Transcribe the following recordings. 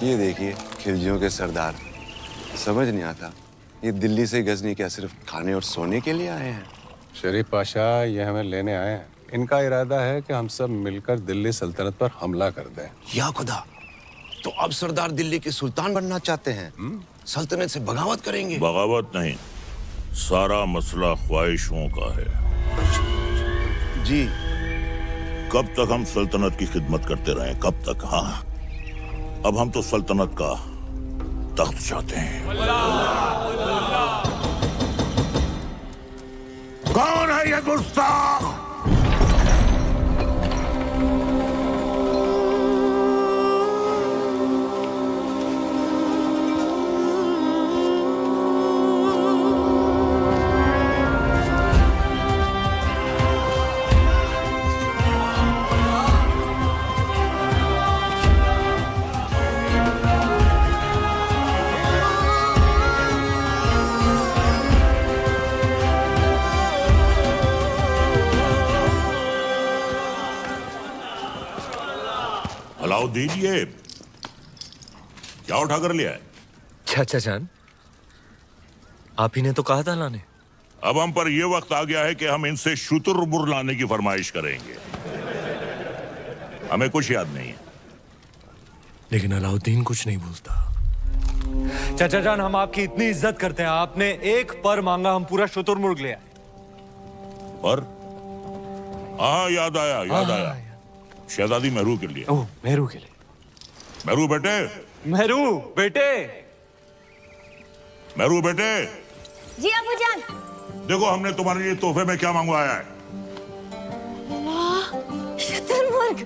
ये देखिए खिलजियों के सरदार। समझ नहीं आता ये दिल्ली से गजनी क्या सिर्फ खाने और सोने के लिए आए हैं? शरीफ पाशा ये हमें लेने आए हैं। इनका इरादा है कि हम सब मिलकर दिल्ली सल्तनत पर हमला कर दें। या खुदा, तो अब सरदार दिल्ली के सुल्तान बनना चाहते हैं? सल्तनत से बगावत करेंगे? बगावत नहीं, सारा मसला ख्वाहिशों का है। जी। कब तक हम सल्तनत की खिदमत करते रहे? कब तक? हाँ, अब हम तो सल्तनत का तख्त चाहते हैं। कौन है ये गुस्ताख? अलाउद्दीन, ये क्या उठा कर लिया है? चाचा जान, आप ही ने तो कहा था लाने। अब हम पर यह वक्त आ गया है कि हम इनसे शुतुरमुर्ग लाने की फरमाइश करेंगे। हमें कुछ याद नहीं है। लेकिन अलाउद्दीन कुछ नहीं बोलता। चाचा जान, हम आपकी इतनी इज्जत करते हैं, आपने एक पर मांगा, हम पूरा शुतुरमुर्ग ले आए। पर हाँ, याद आया। शहजादी मेहरू के लिए। ओह, मेहरू के लिए। मेहरू बेटे। मेहरू बेटे। जी अबूजान। देखो हमने तुम्हारे लिए तोहफे में क्या मंगवाया है। वाह, शुतुरमुर्ग।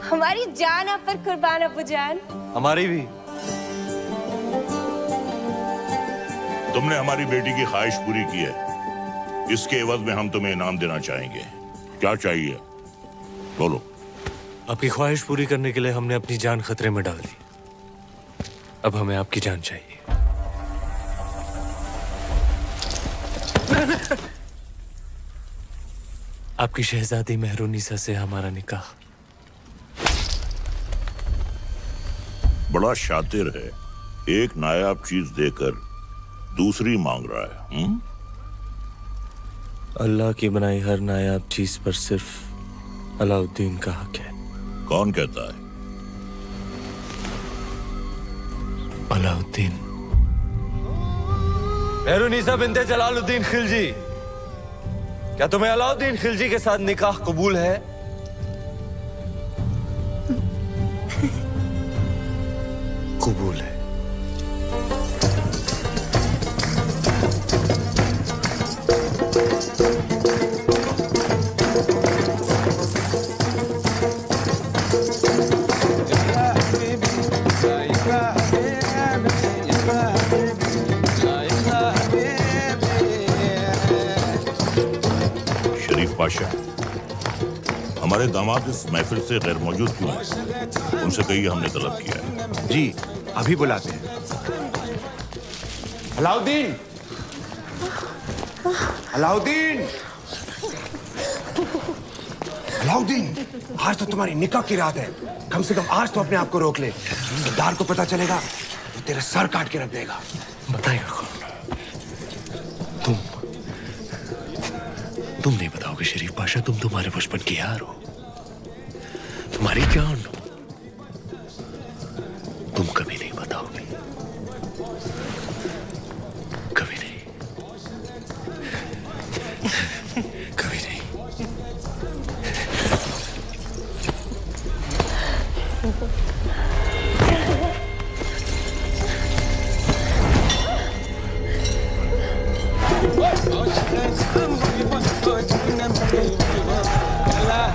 हमारी जान आप पर कुर्बान अबूजान। हमारी भी। तुमने हमारी बेटी की ख्वाहिश पूरी की है, इसके एवज में हम तुम्हें इनाम देना चाहेंगे। क्या चाहिए बोलो। आपकी ख्वाहिश पूरी करने के लिए हमने अपनी जान खतरे में डाल दी। अब हमें आपकी जान चाहिए। आपकी शहजादी मेहरुनिसा से हमारा निकाह। बड़ा शातिर है, एक नायाब चीज देकर दूसरी मांग रहा है। अल्लाह की बनाई हर नायाब चीज पर सिर्फ अलाउद्दीन का हक है। कौन कहता है? अलाउद्दीन। मेहरुनिसा बिन्ते जलालुद्दीन खिलजी, क्या तुम्हें अलाउद्दीन खिलजी के साथ निकाह कबूल है? कबूल है। पाशा, हमारे दामाद इस महफिल से गैर मौजूद क्यों हैं? उनसे कहिए हमने तलब किया है। जी, अभी बुलाते हैं। अलाउद्दीन! अलाउद्दीन! अलाउद्दीन, आज तो तुम्हारी निकाह की रात है। कम से कम आज तो अपने आप को रोक ले। सरदार को पता चलेगा तो तेरा सर काट के रख देगा। बताएगा कौन? तुम नहीं बताओगे शरीफ पाशा, तुम तुम्हारे बचपन की यार हो, तुम्हारी जान हो। तुम कभी नहीं बताओगे, कभी नहीं, कभी नहीं। Allah,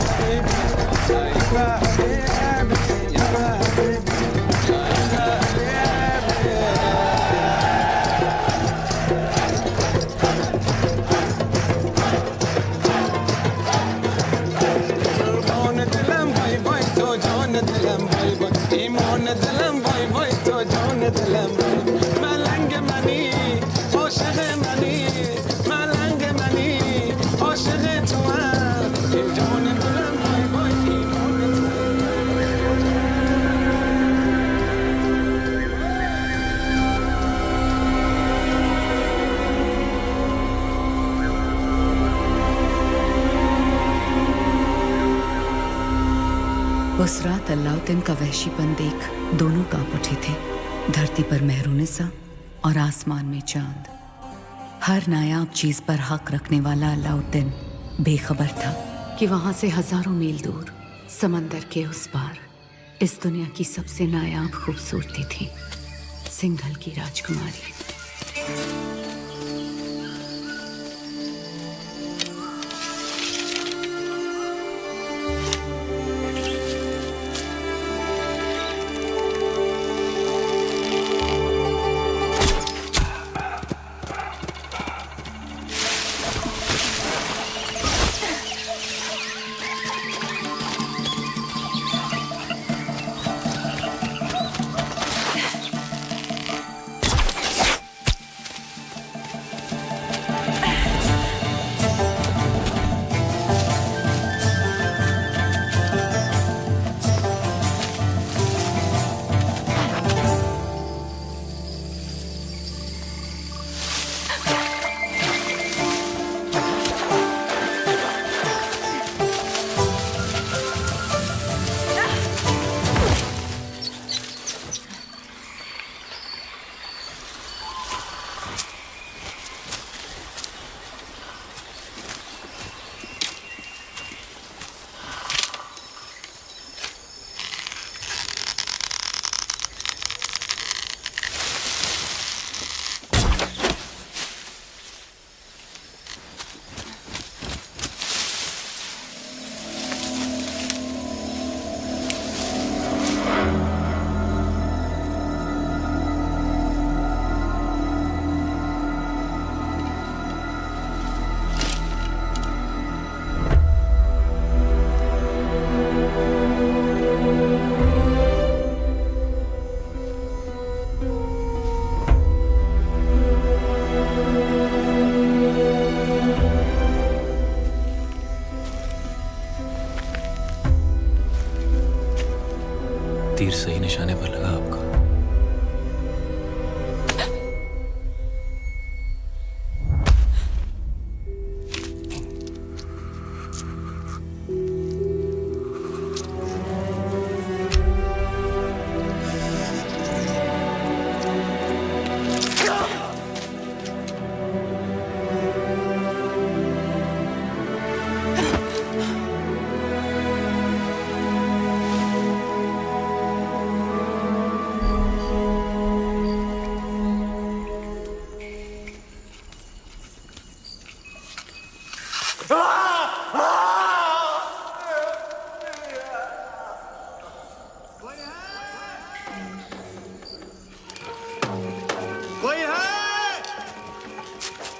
उस रात अलाउद्दीन का वहशीपन देख दोनों कांप उठे थे। धरती पर मेहरूनिसा और आसमान में चांद। हर नायाब चीज पर हक रखने वाला अलाउद्दीन बेखबर था कि वहां से हजारों मील दूर समंदर के उस पार इस दुनिया की सबसे नायाब खूबसूरती थी सिंघल की राजकुमारी। तीर सही निशाने पर लगा आपका।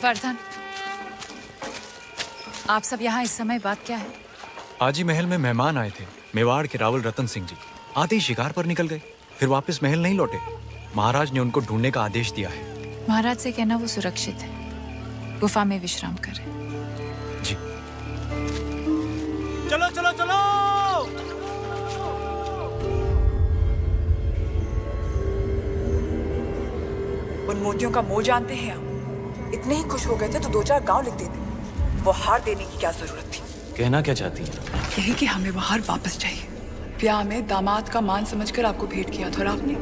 वर्धन, आप सब यहाँ इस समय बात क्या है? आज ही महल में मेहमान आए थे, मेवाड़ के रावल रतन सिंह जी। आते ही शिकार पर निकल गए, फिर वापस महल नहीं लौटे। महाराज ने उनको ढूंढने का आदेश दिया है। महाराज से कहना वो सुरक्षित है, गुफा में विश्राम करें। जी। चलो चलो चलो। उन मोतियों का मोह जानते हैं आप? इतने ही खुश हो गए थे तो 2-4 गांव लिख देते। वो हार देने की क्या जरूरत थी? कहना क्या चाहती हैं? यही कि हमें वो हार वापस चाहिए। ब्याह में दामाद का मान समझकर आपको भेंट किया था और आपने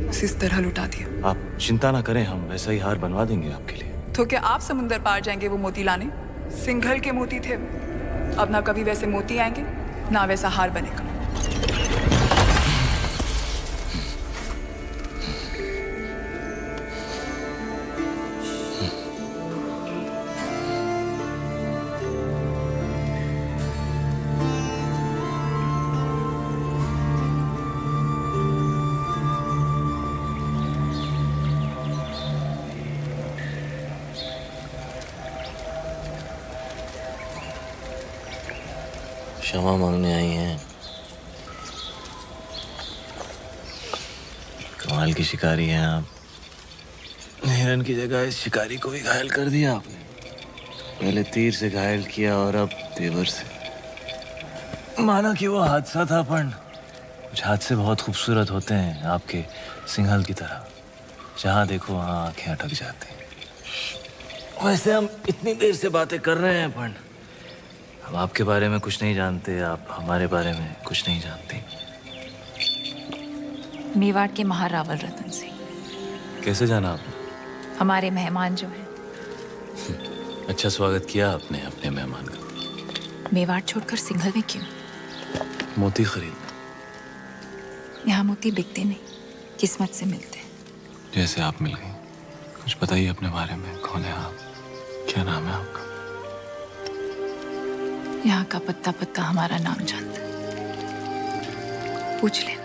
उसे इस तरह लुटा दिया। आप चिंता ना करें, हम वैसा ही हार बनवा देंगे आपके लिए। तो क्या आप समुंदर पार जाएंगे वो मोती लाने? सिंघल के मोती थे। अब ना कभी वैसे मोती आएंगे ना वैसा हार बनेगा। क्षमा मांगने आई हैं। कमाल की शिकारी हैं आप। हिरन की जगह इस शिकारी को भी घायल कर दिया आपने। पहले तीर से घायल किया और अब तेवर से। माना कि वो हादसा था, पर कुछ हादसे बहुत खूबसूरत होते हैं आपके सिंघल की तरह। जहाँ देखो वहाँ आंखें अटक जाती हैं। वैसे हम इतनी देर से बातें कर रहे हैं, पर हम आपके बारे में कुछ नहीं जानते, आप हमारे बारे में कुछ नहीं जानते। मेवाड़ के महारावल रतन सिंह। कैसे जाना आपने? हमारे मेहमान जो हैं। अच्छा स्वागत किया आपने अपने मेहमान का। मेवाड़ छोड़कर सिंघल में क्यों? मोती खरीद। यहाँ मोती बिकते नहीं, किस्मत से मिलते हैं। जैसे आप मिल गई। कुछ बताइए अपने बारे में, कौन है आप, क्या नाम है आपका? यहाँ का पत्ता पत्ता हमारा नाम जानता है, पूछ ले।